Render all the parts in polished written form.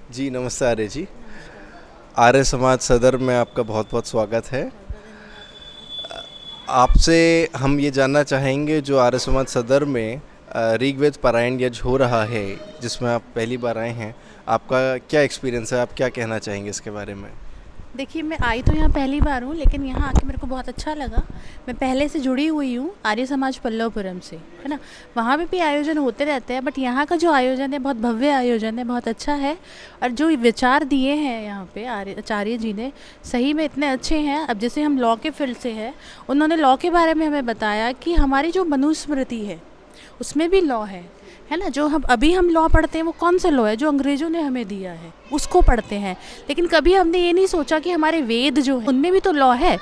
जी नमस्ते आर्य जी। आर्य समाज सदर में आपका बहुत बहुत स्वागत है। आपसे हम ये जानना चाहेंगे जो आर्य समाज सदर में ऋग्वेद पारायण यज्ञ हो रहा है, जिसमें आप पहली बार आए हैं, आपका क्या एक्सपीरियंस है, आप क्या कहना चाहेंगे इसके बारे में? देखिए, मैं आई तो यहाँ पहली बार हूँ, लेकिन यहाँ आके मेरे को बहुत अच्छा लगा। मैं पहले से जुड़ी हुई हूँ आर्य समाज पल्लवपुरम से, है ना। वहाँ पे भी आयोजन होते रहते हैं, बट यहाँ का जो आयोजन है बहुत भव्य आयोजन है, बहुत अच्छा है। और जो विचार दिए हैं यहाँ पे आचार्य जी ने, सही में इतने अच्छे हैं। अब जैसे हम लॉ के फील्ड से हैं, उन्होंने लॉ के बारे में हमें बताया कि हमारी जो मनुस्मृति है उसमें भी लॉ है ना। जो हम लॉ पढ़ते हैं वो कौन सा लॉ है, जो अंग्रेज़ों ने हमें दिया है उसको पढ़ते हैं। लेकिन कभी हमने ये नहीं सोचा कि हमारे वेद जो है उनमें भी तो लॉ है,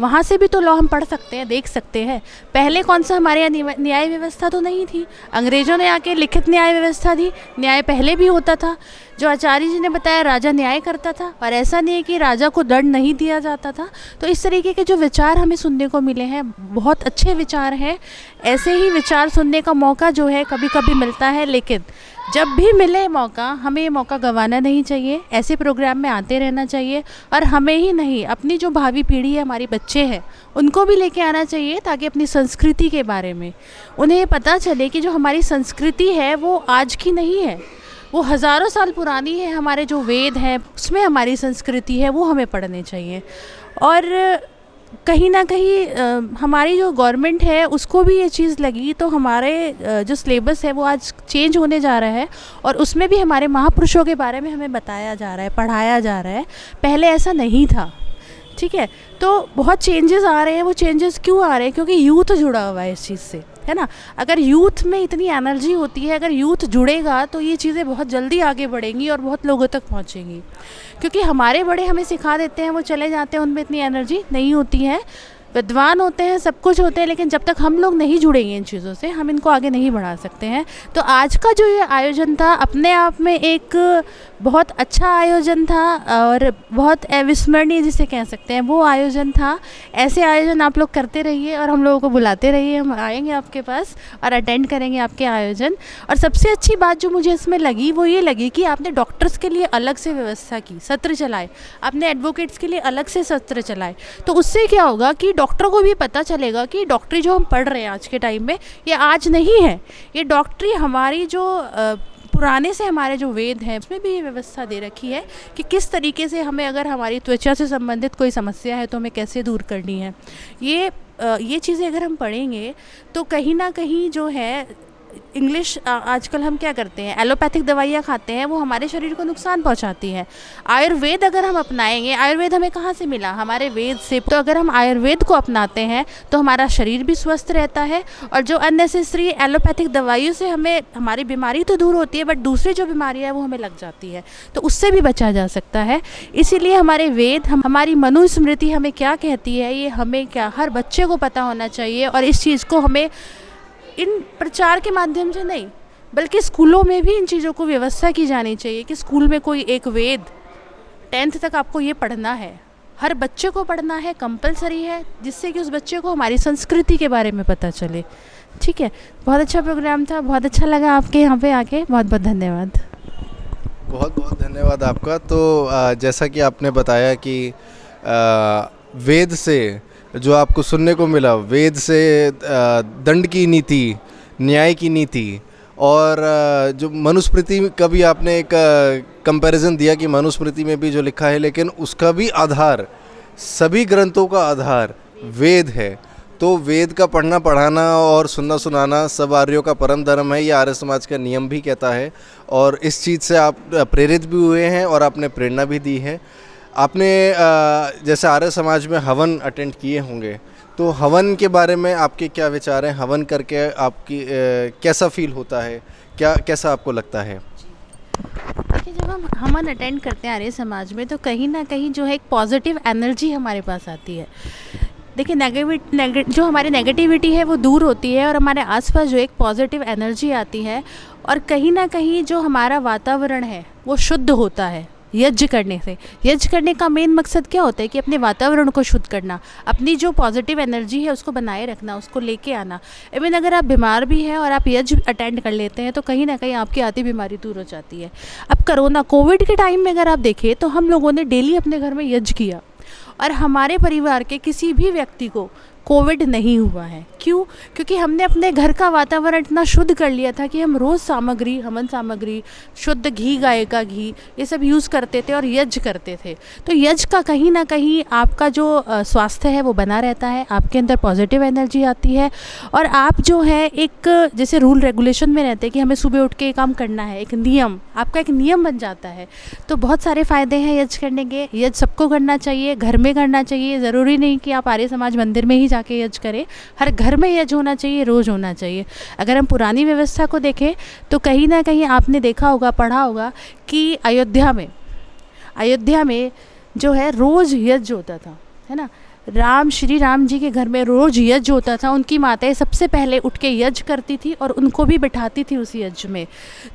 वहाँ से भी तो लॉ हम पढ़ सकते हैं, देख सकते हैं। पहले कौन सा हमारे यहाँ न्याय व्यवस्था तो नहीं थी, अंग्रेज़ों ने आके लिखित न्याय व्यवस्था दी। न्याय पहले भी होता था, जो आचार्य जी ने बताया, राजा न्याय करता था। और ऐसा नहीं है कि राजा को दंड नहीं दिया जाता था। तो इस तरीके के जो विचार हमें सुनने को मिले हैं, बहुत अच्छे विचार हैं। ऐसे ही विचार सुनने का मौका जो है कभी कभी मिलता है, लेकिन जब भी मिले मौका, हमें ये मौका गंवाना नहीं चाहिए। ऐसे प्रोग्राम में आते रहना चाहिए। और हमें ही नहीं, अपनी जो भावी पीढ़ी है, हमारे बच्चे हैं, उनको भी लेके आना चाहिए, ताकि अपनी संस्कृति के बारे में उन्हें ये पता चले कि जो हमारी संस्कृति है वो आज की नहीं है, वो हज़ारों साल पुरानी है। हमारे जो वेद हैं उसमें हमारी संस्कृति है, वो हमें पढ़ने चाहिए। और कहीं ना कहीं हमारी जो गवर्नमेंट है उसको भी ये चीज़ लगी, तो हमारे जो सिलेबस है वो आज चेंज होने जा रहा है। और उसमें भी हमारे महापुरुषों के बारे में हमें बताया जा रहा है, पढ़ाया जा रहा है। पहले ऐसा नहीं था, ठीक है। तो बहुत चेंजेस आ रहे हैं। वो चेंजेस क्यों आ रहे हैं? क्योंकि यूथ जुड़ा हुआ है इस चीज़ से, है ना। अगर यूथ में इतनी एनर्जी होती है, अगर यूथ जुड़ेगा तो ये चीज़ें बहुत जल्दी आगे बढ़ेंगी और बहुत लोगों तक पहुंचेंगी। क्योंकि हमारे बड़े हमें सिखा देते हैं, वो चले जाते हैं, उनमें इतनी एनर्जी नहीं होती है। विद्वान होते हैं, सब कुछ होते हैं, लेकिन जब तक हम लोग नहीं जुड़ेंगे इन चीज़ों से, हम इनको आगे नहीं बढ़ा सकते हैं। तो आज का जो ये आयोजन था, अपने आप में एक बहुत अच्छा आयोजन था और बहुत अविस्मरणीय जिसे कह सकते हैं, वो आयोजन था। ऐसे आयोजन आप लोग करते रहिए और हम लोगों को बुलाते रहिए। हम आएंगे आपके पास और अटेंड करेंगे आपके आयोजन। और सबसे अच्छी बात जो मुझे इसमें लगी वो ये लगी कि आपने डॉक्टर्स के लिए अलग से व्यवस्था की, सत्र चलाए, आपने एडवोकेट्स के लिए अलग से सत्र चलाए। तो उससे क्या होगा कि डॉक्टर को भी पता चलेगा कि डॉक्टरी जो हम पढ़ रहे हैं आज के टाइम में, ये आज नहीं है। ये डॉक्टरी हमारी जो पुराने से हमारे जो वेद हैं उसमें भी ये व्यवस्था दे रखी है कि किस तरीके से हमें, अगर हमारी त्वचा से संबंधित कोई समस्या है तो हमें कैसे दूर करनी है। ये चीज़ें अगर हम पढ़ेंगे तो कहीं ना कहीं जो है इंग्लिश, आजकल हम क्या करते हैं, एलोपैथिक दवाइयाँ खाते हैं, वो हमारे शरीर को नुकसान पहुंचाती है। आयुर्वेद अगर हम अपनाएंगे, आयुर्वेद हमें कहाँ से मिला? हमारे वेद से। तो अगर हम आयुर्वेद को अपनाते हैं तो हमारा शरीर भी स्वस्थ रहता है। और जो अननेसेसरी एलोपैथिक दवाइयों से हमें, हमारी बीमारी तो दूर होती है, बट दूसरी जो बीमारियाँ है वो हमें लग जाती है, तो उससे भी बचा जा सकता है। इसीलिए हमारे वेद, हमारी मनुस्मृति हमें क्या कहती है, ये हमें क्या, हर बच्चे को पता होना चाहिए। और इस चीज़ को हमें इन प्रचार के माध्यम से नहीं, बल्कि स्कूलों में भी इन चीज़ों को व्यवस्था की जानी चाहिए कि स्कूल में कोई एक वेद 10th तक आपको ये पढ़ना है, हर बच्चे को पढ़ना है, कंपलसरी है, जिससे कि उस बच्चे को हमारी संस्कृति के बारे में पता चले। ठीक है, बहुत अच्छा प्रोग्राम था, बहुत अच्छा लगा आपके यहाँ पे आके। बहुत बहुत धन्यवाद। बहुत बहुत धन्यवाद आपका। तो जैसा कि आपने बताया कि वेद से जो आपको सुनने को मिला, वेद से दंड की नीति, न्याय की नीति, और जो मनुस्मृति का भी आपने एक कंपैरिजन दिया कि मनुस्मृति में भी जो लिखा है, लेकिन उसका भी आधार, सभी ग्रंथों का आधार वेद है। तो वेद का पढ़ना पढ़ाना और सुनना सुनाना सब आर्यों का परम धर्म है, ये आर्य समाज का नियम भी कहता है। और इस चीज़ से आप प्रेरित भी हुए हैं और आपने प्रेरणा भी दी है। आपने जैसे आर्य समाज में हवन अटेंड किए होंगे, तो हवन के बारे में आपके क्या विचार हैं? हवन करके आपकी कैसा फील होता है, कैसा आपको लगता है? देखिए, जब हम हवन अटेंड करते हैं आर्य समाज में, तो कहीं ना कहीं जो है एक पॉजिटिव एनर्जी हमारे पास आती है। देखिए, जो हमारी नेगेटिविटी है वो दूर होती है और हमारे आसपास जो एक पॉजिटिव एनर्जी आती है। और कहीं ना कहीं जो हमारा वातावरण है वो शुद्ध होता है। यज्ञ करने से। यज्ञ करने का मेन मकसद क्या होता है कि अपने वातावरण को शुद्ध करना, अपनी जो पॉजिटिव एनर्जी है उसको बनाए रखना, उसको लेके आना। इवन अगर आप बीमार भी हैं और आप यज्ञ अटेंड कर लेते हैं तो कहीं ना कहीं आपकी आधी बीमारी दूर हो जाती है। अब कोरोना कोविड के टाइम में अगर आप देखें तो हम लोगों ने डेली अपने घर में यज्ञ किया और हमारे परिवार के किसी भी व्यक्ति को कोविड नहीं हुआ है। क्यों? क्योंकि हमने अपने घर का वातावरण इतना शुद्ध कर लिया था कि हम रोज़ सामग्री, हवन सामग्री, शुद्ध घी, गाय का घी, ये सब यूज़ करते थे और यज्ञ करते थे। तो यज्ञ का कहीं ना कहीं आपका जो स्वास्थ्य है वो बना रहता है, आपके अंदर पॉजिटिव एनर्जी आती है और आप जो है एक जैसे रूल रेगुलेशन में रहते हैं कि हमें सुबह उठ के ये काम करना है, एक नियम, आपका एक नियम बन जाता है। तो बहुत सारे फ़ायदे हैं यज्ञ करने के। यज्ञ सबको करना चाहिए, घर में करना चाहिए। ज़रूरी नहीं कि आप आर्य समाज मंदिर में ही जाके यज्ञ करें, हर घर में यज्ञ होना चाहिए, रोज़ होना चाहिए। अगर हम पुरानी व्यवस्था को देखें तो कहीं ना कहीं आपने देखा होगा, पढ़ा होगा कि अयोध्या में जो है रोज़ यज्ञ होता था, है ना। श्री राम जी के घर में रोज़ यज्ञ होता था। उनकी माताएं सबसे पहले उठ के यज्ञ करती थी और उनको भी बिठाती थी उस यज्ञ में।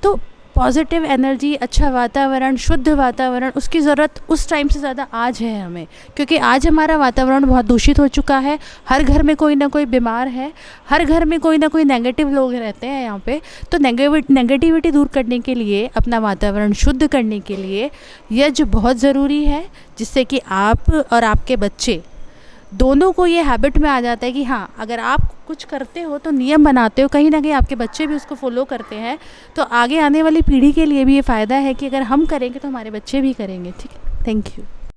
तो पॉजिटिव एनर्जी, अच्छा वातावरण, शुद्ध वातावरण, उसकी ज़रूरत उस टाइम से ज़्यादा आज है हमें, क्योंकि आज हमारा वातावरण बहुत दूषित हो चुका है। हर घर में कोई ना कोई बीमार है, हर घर में कोई ना कोई नेगेटिव लोग रहते हैं यहाँ पे। तो नेगेटिविटी दूर करने के लिए, अपना वातावरण शुद्ध करने के लिए यज्ञ बहुत ज़रूरी है, जिससे कि आप और आपके बच्चे दोनों को ये हैबिट में आ जाता है कि हाँ, अगर आप कुछ करते हो तो नियम बनाते हो, कहीं ना कहीं आपके बच्चे भी उसको फॉलो करते हैं। तो आगे आने वाली पीढ़ी के लिए भी ये फ़ायदा है कि अगर हम करेंगे तो हमारे बच्चे भी करेंगे। ठीक है, थैंक यू।